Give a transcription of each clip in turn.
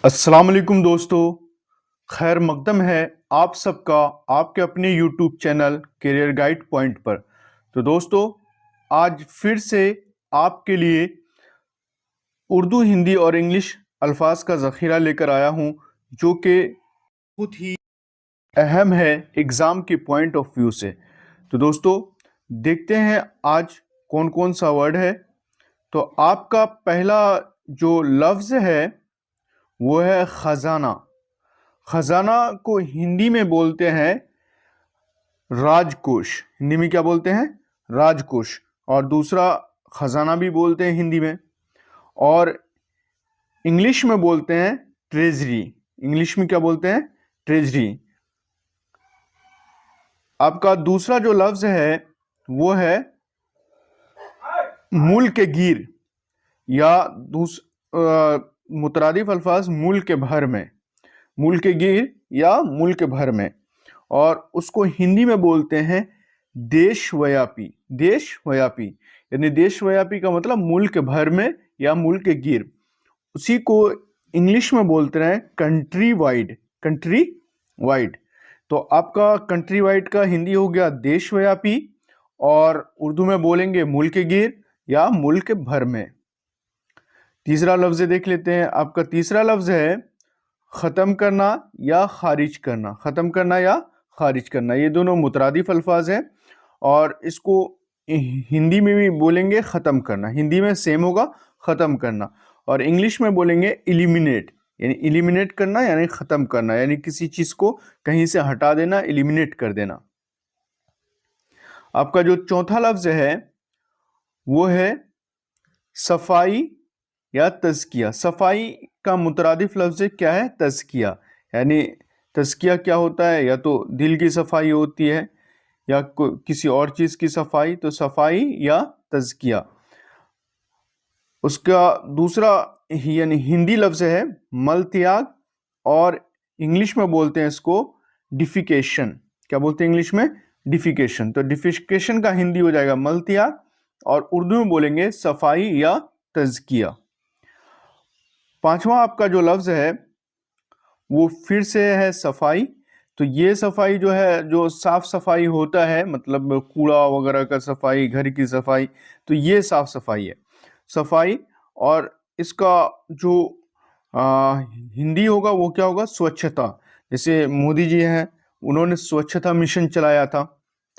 अस्सलाम वालेकुम दोस्तों। खैर मकदम है आप सबका आपके अपने YouTube channel career guide point पर। तो दोस्तों, आज फिर से आपके लिए उर्दू, हिंदी और इंग्लिश अल्फाज का ज़ख़ीरा लेकर आया हूँ, जो कि बहुत ही अहम है एग्ज़ाम के पॉइंट ऑफ व्यू से। तो दोस्तों, देखते हैं आज कौन कौन सा वर्ड है। तो आपका पहला जो लफ्ज़ है वो है ख़जाना। खजाना को हिंदी में बोलते हैं राजकोष। हिंदी में क्या बोलते हैं? राजकोष। और दूसरा खजाना भी बोलते हैं हिंदी में, और इंग्लिश में बोलते हैं ट्रेजरी। इंग्लिश में क्या बोलते हैं? ट्रेजरी। आपका दूसरा जो लफ्ज है वो है मुल्क गिर, या मुतरादिफ अल्फाज मुल्क भर में, मुल्क गिर या मुल्क भर में। और उसको हिंदी में बोलते हैं देशव्यापी। देशव्यापी यानी देशव्यापी का मतलब मुल्क भर में या मुल्क गिर। उसी को इंग्लिश में बोलते हैं कंट्री वाइड। Country wide. तो आपका कंट्री वाइड का हिंदी हो गया देशव्यापी, और उर्दू में बोलेंगे मुल्क गिर या मुल्क भर में। तीसरा लफ्ज देख लेते हैं। आपका तीसरा लफ्ज है ख़त्म करना या खारिज करना। ख़त्म करना या खारिज करना, ये दोनों मुतरादिफ अल्फाज हैं, और इसको हिंदी में भी बोलेंगे ख़त्म करना। हिंदी में सेम होगा ख़त्म करना, और इंग्लिश में बोलेंगे इलिमिनेट। यानी इलिमिनेट करना यानी ख़त्म करना, यानी किसी चीज़ को कहीं से हटा देना, इलिमिनेट कर देना। आपका जो चौथा लफ्ज़ है वो है सफाई या तज़किया। सफाई का मुतरादिफ लफ्ज़ क्या है? तज़किया। यानी तज़किया क्या होता है? या तो दिल की सफाई होती है या किसी और चीज़ की सफाई, तो सफाई या तज़किया। उसका दूसरा यानी हिंदी लफ्ज़ है मल त्याग, और इंग्लिश में बोलते हैं इसको डिफिकेशन। क्या बोलते हैं इंग्लिश में? डिफिकेशन। तो डिफिकेशन का हिंदी हो जाएगा मल त्याग, और उर्दू में बोलेंगे सफाई या तज़किया। पांचवा आपका जो लफ्ज़ है वो फिर से है सफाई। तो ये सफाई जो है, जो साफ सफाई होता है, मतलब कूड़ा वगैरह का सफाई, घर की सफाई, तो ये साफ सफाई है, सफाई। और इसका जो हिंदी होगा वो क्या होगा? स्वच्छता। जैसे मोदी जी हैं, उन्होंने स्वच्छता मिशन चलाया था,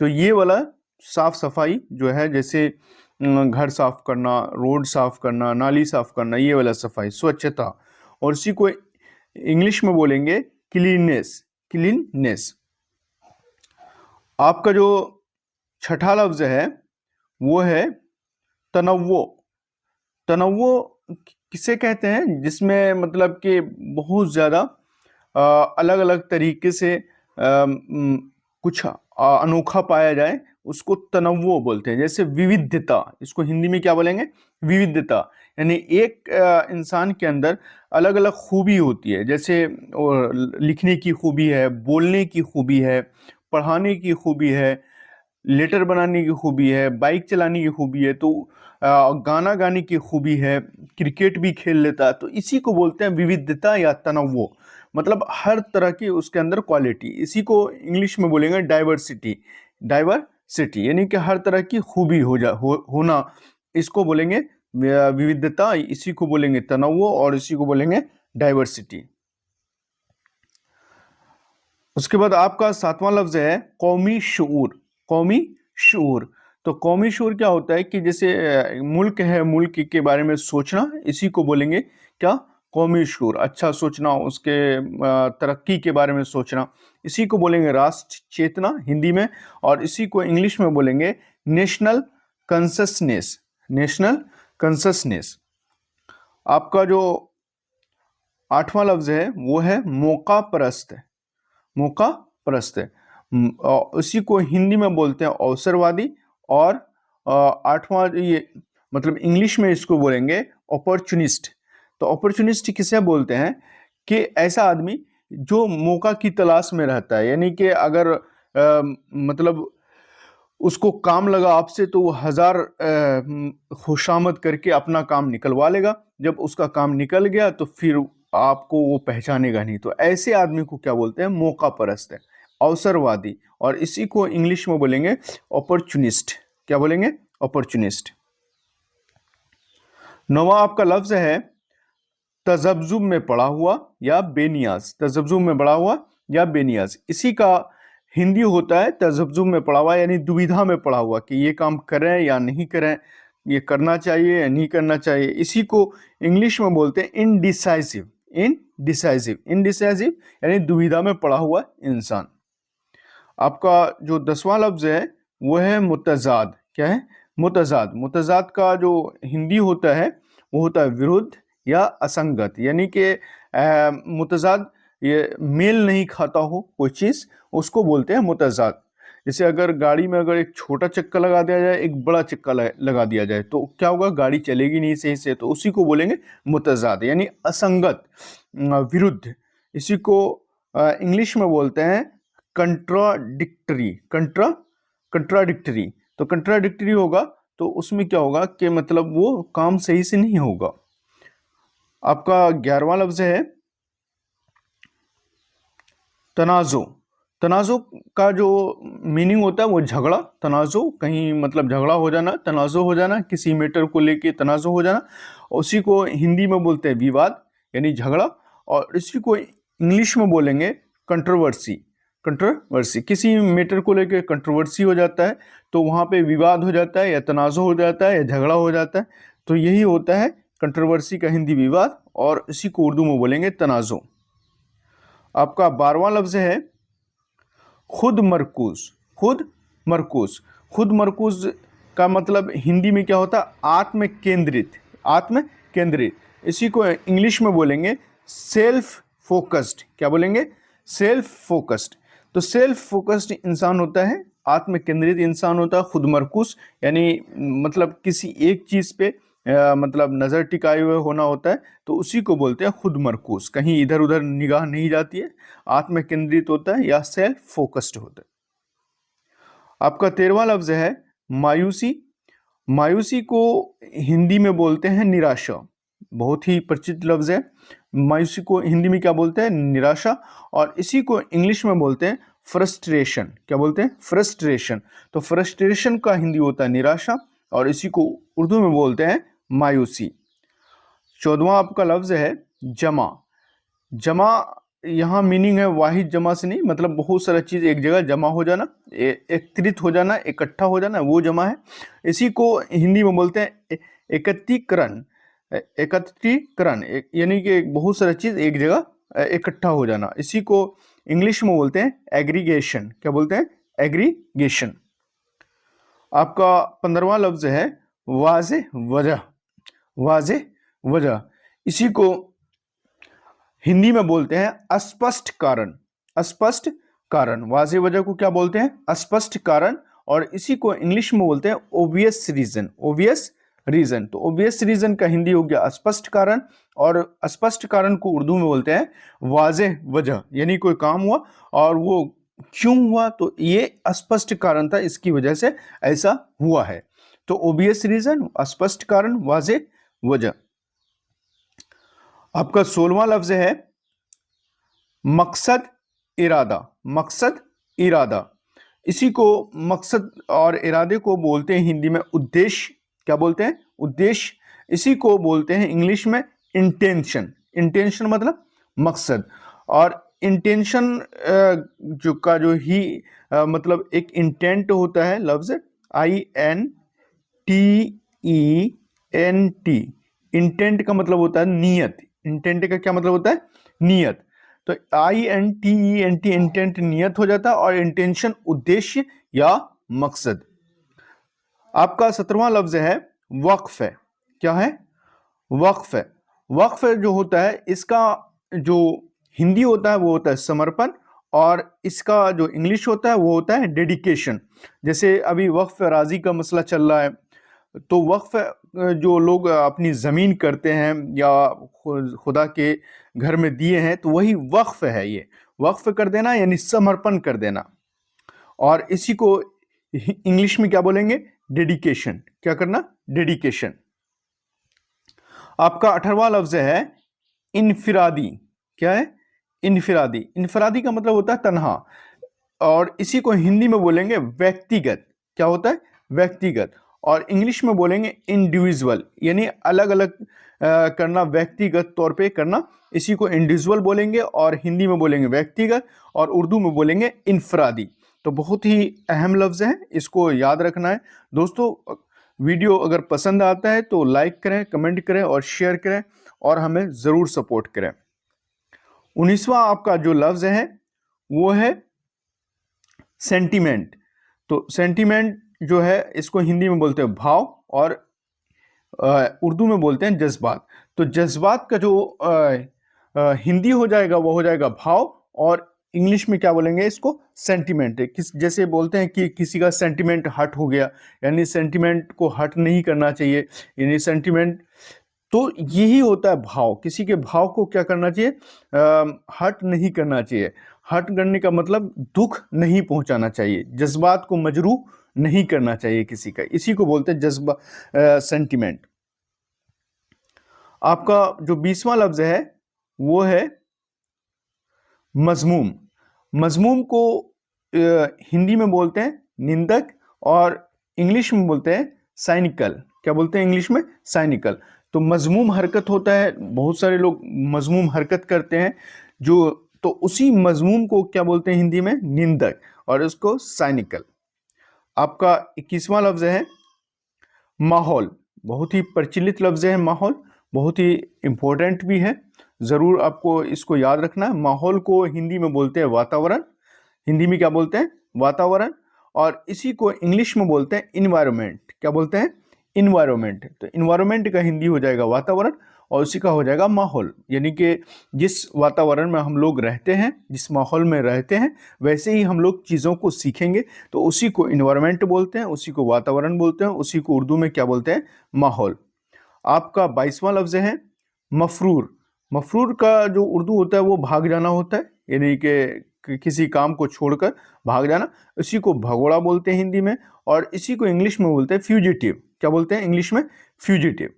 तो ये वाला साफ सफाई जो है, जैसे घर साफ करना, रोड साफ करना, नाली साफ करना, ये वाला सफाई, स्वच्छता। और इसी को इंग्लिश में बोलेंगे क्लीननेस। क्लीननेस। आपका जो छठा लफ्ज है वो है तनव्वो। तनव्वो किसे कहते हैं? जिसमें मतलब कि बहुत ज़्यादा अलग अलग तरीके से कुछ अनोखा पाया जाए, उसको तनव्वो बोलते हैं। जैसे विविधता, इसको हिंदी में क्या बोलेंगे? विविधता। यानी एक इंसान के अंदर अलग अलग खूबी होती है, जैसे लिखने की खूबी है, बोलने की खूबी है, पढ़ाने की खूबी है, लेटर बनाने की खूबी है, बाइक चलाने की खूबी है, तो गाना गाने की खूबी है, क्रिकेट भी खेल लेता है। तो इसी को बोलते हैं विविधता या तनव्वो, मतलब हर तरह की उसके अंदर क्वालिटी। इसी को इंग्लिश में बोलेंगे डाइवर्सिटी। डाइवर्सिटी यानी कि हर तरह की खूबी होना, इसको बोलेंगे विविधता, इसी को बोलेंगे तनव्वो, और इसी को बोलेंगे डाइवर्सिटी। उसके बाद आपका सातवां लफ्ज है कौमी शऊर। कौमी शऊर। तो कौमी शऊर क्या होता है कि जैसे मुल्क है, मुल्क के बारे में सोचना, इसी को बोलेंगे क्या? कौमी शऊर। अच्छा सोचना, उसके तरक्की के बारे में सोचना, इसी को बोलेंगे राष्ट्र चेतना हिंदी में, और इसी को इंग्लिश में बोलेंगे नेशनल कंससनेस। नेशनल कंससनेस। आपका जो आठवां लफ्ज है वो है मौका परस्त। मौका परस्त है, उसी को हिंदी में बोलते हैं अवसरवादी। और आठवां ये मतलब इंग्लिश में इसको बोलेंगे अपॉर्चुनिस्ट। तो अपॉर्चुनिस्ट किसे बोलते हैं? कि ऐसा आदमी जो मौका की तलाश में रहता है, यानी कि अगर मतलब उसको काम लगा आपसे, तो वो हजार खुशामद करके अपना काम निकलवा लेगा। जब उसका काम निकल गया तो फिर आपको वो पहचानेगा नहीं। तो ऐसे आदमी को क्या बोलते हैं? मौका परस्त है, अवसरवादी, और इसी को इंग्लिश में बोलेंगे अपॉर्चुनिस्ट। क्या बोलेंगे? अपॉर्चुनिस्ट। नौवां आपका लफ्ज है तजब्जुब में पड़ा हुआ या बेनियाज। तजब्जुब में पड़ा हुआ या बेनियाज, इसी का हिंदी होता है तजब्जुब में पड़ा हुआ, यानी दुविधा में पड़ा हुआ कि ये काम करें या नहीं करें, ये करना चाहिए या नहीं करना चाहिए। इसी को इंग्लिश में बोलते हैं इनडिसाइसिव। इनडिसाइसिव, इनडिसाइसिव यानी दुविधा में पड़ा हुआ इंसान। आपका जो 10वां लफ्ज है वो है मुतजाद। क्या है? मुतजाद। मुतजाद का जो हिंदी होता है वो होता है विरुद्ध या असंगत, यानी कि मुतजाद ये मेल नहीं खाता हो कोई चीज, उसको बोलते हैं मुतजाद। जैसे अगर गाड़ी में अगर एक छोटा चक्का लगा दिया जाए, एक बड़ा चक्का लगा दिया जाए, तो क्या होगा? गाड़ी चलेगी नहीं सही से। तो उसी को बोलेंगे मुतजाद, यानी असंगत, विरुद्ध। इसी को इंग्लिश में बोलते हैं कंट्राडिक्टरी। कंट्राडिक्टरी। तो कंट्राडिक्टरी होगा तो उसमें क्या होगा कि मतलब वो काम सही से नहीं होगा। आपका 11वां लफ्ज है तनाजो। तनाजो का जो मीनिंग होता है वो झगड़ा। तनाजो कहीं मतलब झगड़ा हो जाना, तनाजो हो जाना, किसी मैटर को लेके तनाजो हो जाना। उसी को हिंदी में बोलते हैं विवाद, यानी झगड़ा। और इसी को इंग्लिश में बोलेंगे कंट्रोवर्सी। कंट्रोवर्सी, किसी मैटर को लेके कंट्रोवर्सी हो जाता है तो वहाँ पे विवाद हो जाता है, या तनाजो हो जाता है, या झगड़ा हो जाता है। तो यही होता है कंट्रोवर्सी का हिंदी विवाद, और इसी को उर्दू में बोलेंगे तनाजो। आपका 12वां लफ्ज है खुद मरकूज। खुद मरकूज। खुद मरकूज का मतलब हिंदी में क्या होता है? आत्म केंद्रित। आत्म केंद्रित। इसी को इंग्लिश में बोलेंगे सेल्फ फोकस्ड। क्या बोलेंगे? Self focused. तो सेल्फ फोकस्ड इंसान होता है, आत्म केंद्रित इंसान होता है खुद मरकूज, यानी मतलब किसी एक चीज पे मतलब नजर टिकाए हुए होना होता है। तो उसी को बोलते हैं खुद मरकूज, कहीं इधर उधर निगाह नहीं जाती है, आत्म केंद्रित होता है या सेल्फ फोकस्ड होता है। आपका 13वां लफ्ज है मायूसी। मायूसी को हिंदी में बोलते हैं निराशा। बहुत ही परिचित लफ्ज है। मायूसी को हिंदी में क्या बोलते हैं? निराशा। और इसी को इंग्लिश में बोलते हैं फ्रस्ट्रेशन। क्या बोलते हैं? फ्रस्ट्रेशन। तो फ्रस्ट्रेशन का हिंदी होता है निराशा, और इसी को उर्दू में बोलते हैं मायूसी। 14वां आपका लफ्ज है जमा। जमा यहाँ मीनिंग है वाहिद जमा से नहीं, मतलब बहुत सारा चीज एक जगह जमा हो जाना, एकत्रित हो जाना, इकट्ठा हो जाना, वो जमा है। इसी को हिंदी में बोलते हैं एकत्रीकरण। एकत्रीकरण यानी कि बहुत सारा चीज एक जगह इकट्ठा हो जाना। इसी को इंग्लिश में बोलते हैं एग्रीगेशन। क्या बोलते हैं? एग्रीगेशन। आपका 15वां लफ्ज है वाजे वजह। वाजे वजह, इसी को हिंदी में बोलते हैं अस्पष्ट कारण। अस्पष्ट कारण। वाजे वजह को क्या बोलते हैं? अस्पष्ट कारण। और इसी को इंग्लिश में बोलते हैं ओबियस रीजन। Obvious reason. तो ओबियस रीजन का हिंदी हो गया अस्पष्ट कारण, और अस्पष्ट कारण को उर्दू में बोलते हैं वाजे वजह, यानी कोई काम हुआ और वो क्यों हुआ, तो ये अस्पष्ट कारण था, इसकी वजह से ऐसा हुआ है। तो ओबियस रीजन, अस्पष्ट कारण, वाजे वजह। आपका 16वां लफ्ज है मकसद इरादा। मकसद इरादा, इसी को मकसद और इरादे को बोलते हैं हिंदी में उद्देश्य। क्या बोलते हैं? उद्देश्य। इसी को बोलते हैं इंग्लिश में इंटेंशन। इंटेंशन मतलब मकसद। और इंटेंशन जो ही मतलब एक इंटेंट होता है लफ्ज INTENT। इंटेंट का मतलब होता है नियत। इंटेंट का क्या मतलब होता है? नियत। तो INTENT इंटेंट नियत हो जाता है, और इंटेंशन उद्देश्य या मकसद। आपका 17वां लफ्ज है वक्फ है। क्या है? वक्फ है। वक्फ जो होता है इसका जो हिंदी होता है वो होता है समर्पण, और इसका जो इंग्लिश होता है वो होता है डेडिकेशन। जैसे अभी वक्फ राजी का मसला चल रहा है, तो वक्फ जो लोग अपनी ज़मीन करते हैं या खुदा के घर में दिए हैं, तो वही वक्फ है। ये वक्फ कर देना यानी समर्पण कर देना। और इसी को इंग्लिश में क्या बोलेंगे? डेडिकेशन। क्या करना? डेडिकेशन। आपका 18वां लफ्ज है इनफिरादी। क्या है? इनफिरादी। इनफिरादी का मतलब होता है तन्हा, और इसी को हिंदी में बोलेंगे व्यक्तिगत। क्या होता है? व्यक्तिगत। और इंग्लिश में बोलेंगे इंडिविजुअल, यानी अलग अलग करना, व्यक्तिगत तौर पे करना, इसी को इंडिविजुअल बोलेंगे, और हिंदी में बोलेंगे व्यक्तिगत, और उर्दू में बोलेंगे इनफरादी। तो बहुत ही अहम लफ्ज है, इसको याद रखना है दोस्तों। वीडियो अगर पसंद आता है तो लाइक करें, कमेंट करें और शेयर करें, और हमें ज़रूर सपोर्ट करें। 19वां आपका जो लफ्ज है वो है सेंटीमेंट। तो सेंटीमेंट जो है इसको हिंदी में बोलते हैं भाव, और उर्दू में बोलते हैं जज्बात। तो जज्बात का जो हिंदी हो जाएगा वो हो जाएगा भाव, और इंग्लिश में क्या बोलेंगे इसको? सेंटीमेंट। जैसे बोलते हैं कि किसी का सेंटीमेंट हर्ट हो गया, यानी सेंटीमेंट को हर्ट नहीं करना चाहिए, यानी सेंटीमेंट। तो यही होता है भाव, किसी के भाव को क्या करना चाहिए? हर्ट नहीं करना चाहिए। हर्ट करने का मतलब दुख नहीं पहुंचाना चाहिए, जज्बात को मजरूह नहीं करना चाहिए किसी का, इसी को बोलते हैं जज्बा, सेंटीमेंट। आपका जो 20वां लफ्ज है वो है मजमूम। मजमूम को हिंदी में बोलते हैं निंदक, और इंग्लिश में बोलते हैं साइनिकल। क्या बोलते हैं इंग्लिश में? साइनिकल। तो मजमूम हरकत होता है, बहुत सारे लोग मजमूम हरकत करते हैं, जो तो उसी मजमूम को क्या बोलते हैं हिंदी में? निंदक, और उसको साइनिकल। आपका 21वां लफ्ज है माहौल। बहुत ही प्रचलित लफ्ज है माहौल, बहुत ही इंपॉर्टेंट भी है, जरूर आपको इसको याद रखना है। माहौल को हिंदी में बोलते हैं वातावरण, हिंदी में क्या बोलते हैं? वातावरण, और इसी को इंग्लिश में बोलते हैं इन्वायरमेंट। क्या बोलते हैं? इन्वायरमेंट। तो इन्वायरमेंट का हिंदी हो जाएगा वातावरण, और उसी का हो जाएगा माहौल, यानी कि जिस वातावरण में हम लोग रहते हैं, जिस माहौल में रहते हैं, वैसे ही हम लोग चीज़ों को सीखेंगे, तो उसी को इन्वायरमेंट बोलते हैं, उसी को वातावरण बोलते हैं, उसी को उर्दू में क्या बोलते हैं? माहौल। आपका 22वां लफ्ज है मफरूर। मफरूर का जो उर्दू होता है वो भाग जाना होता है, यानी कि किसी काम को छोड़कर भाग जाना, इसी को भगोड़ा बोलते हैं हिंदी में, और इसी को इंग्लिश में बोलते हैं फ्यूजिटिव। क्या बोलते हैं इंग्लिश में? फ्यूजिटिव।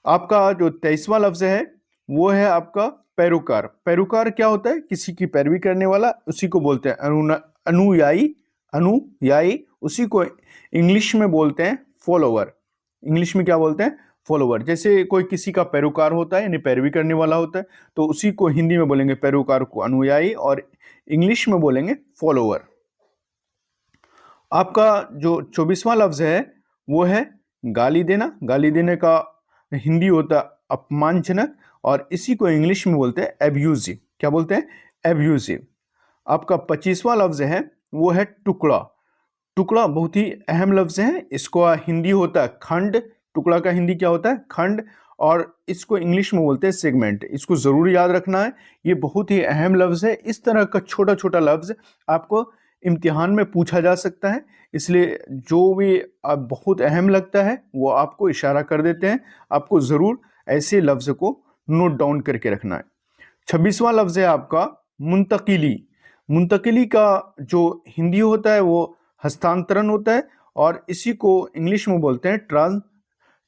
आपका जो 23वां लफ्ज है वो है आपका पैरोकार। पैरोकार क्या होता है? किसी की पैरवी करने वाला, उसी को बोलते हैं अनुयायी। अनुयायी, उसी को इंग्लिश में बोलते हैं फॉलोवर। इंग्लिश में क्या बोलते हैं? फॉलोवर। जैसे कोई किसी का पैरोकार होता है, यानी पैरवी करने वाला होता है, तो उसी को हिंदी में बोलेंगे पैरोकार को अनुयायी, और इंग्लिश में बोलेंगे फॉलोवर। आपका जो 24वां लफ्ज है वो है गाली देना। गाली देने का हिंदी होता है अपमानजनक, और इसी को इंग्लिश में बोलते हैं एब्यूजिव। क्या बोलते हैं? एब्यूजिव। आपका 25वां लफ्ज है वो है टुकड़ा। टुकड़ा बहुत ही अहम लफ्ज है, इसको हिंदी होता है खंड। टुकड़ा का हिंदी क्या होता है? खंड, और इसको इंग्लिश में बोलते हैं सेगमेंट। इसको जरूर याद रखना है, ये बहुत ही अहम लफ्ज है। इस तरह का छोटा छोटा लफ्ज आपको इम्तिहान में पूछा जा सकता है, इसलिए जो भी बहुत अहम लगता है वो आपको इशारा कर देते हैं। आपको ज़रूर ऐसे लफ्ज़ को नोट डाउन करके रखना है। 26वां लफ्ज़ है आपका मुंतकिली। मुंतकिली का जो हिंदी होता है वो हस्तांतरण होता है, और इसी को इंग्लिश में बोलते हैं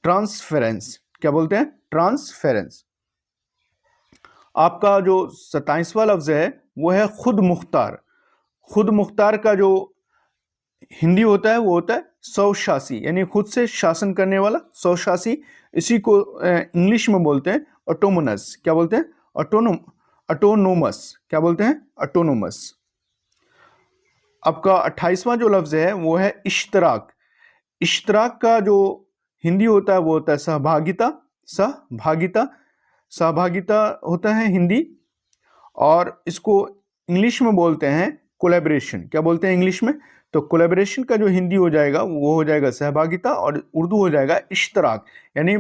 ट्रांसफेरेंस। क्या बोलते हैं? ट्रांसफेरेंस। आपका जो 27वां लफ्ज़ है वो है खुद मुख्तार। खुद मुख्तार का जो हिंदी होता है वो होता है स्वशासी, यानी खुद से शासन करने वाला, स्वशासी। इसी को इंग्लिश में बोलते हैं ऑटोनोमस। क्या बोलते हैं? ऑटोनोमस। क्या बोलते हैं? ऑटोनोमस। आपका 28वां जो लफ्ज है वो है इश्तराक। इश्तराक का जो हिंदी होता है वो होता है सहभागिता। सहभागिता, सहभागिता होता है हिंदी, और इसको इंग्लिश में बोलते हैं कोलैबोरेशन। क्या बोलते हैं इंग्लिश में? तो कोलैबोरेशन का जो हिंदी हो जाएगा वो हो जाएगा सहभागिता, और उर्दू हो जाएगा इश्तराक। यानी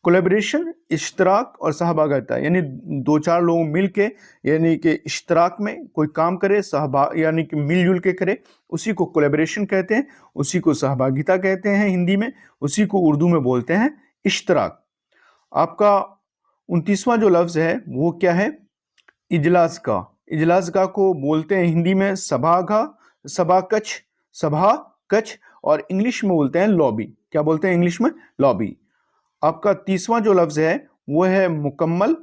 कोलैबोरेशन, इश्तराक और सहभागिता, यानी दो चार लोग मिलके, यानी कि इश्तराक में कोई काम करे, यानी कि मिलजुल के करे, उसी को कोलैबोरेशन कहते हैं, उसी को सहभागिता कहते हैं हिंदी में, उसी को उर्दू में बोलते हैं इश्तराक। आपका 29वां जो लफ्ज है वो क्या है? इजलास का। इजलास का को बोलते हैं हिंदी में सभाकक्ष, सभाकक्ष, और इंग्लिश में बोलते हैं लॉबी। क्या बोलते हैं इंग्लिश में? लॉबी। आपका 30वां जो लफ्ज है वो है मुकम्मल।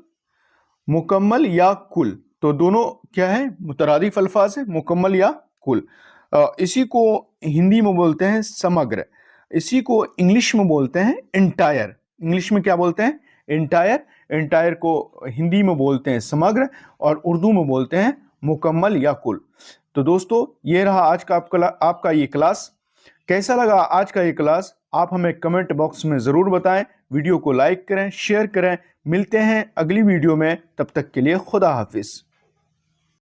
मुकम्मल या कुल, तो दोनों क्या है, मुतरादिफ अल्फाज है, मुकम्मल या कुल। इसी को हिंदी में बोलते हैं समग्र, इसी को इंग्लिश में बोलते हैं एंटायर। इंग्लिश में क्या बोलते हैं, एंटायर। एंटायर को हिंदी में बोलते हैं समग्र और उर्दू में बोलते हैं मुकम्मल या कुल। तो दोस्तों ये रहा आज का आपका ये क्लास। कैसा लगा आज का ये क्लास आप हमें कमेंट बॉक्स में ज़रूर बताएं। वीडियो को लाइक करें, शेयर करें। मिलते हैं अगली वीडियो में, तब तक के लिए खुदा हाफिज़।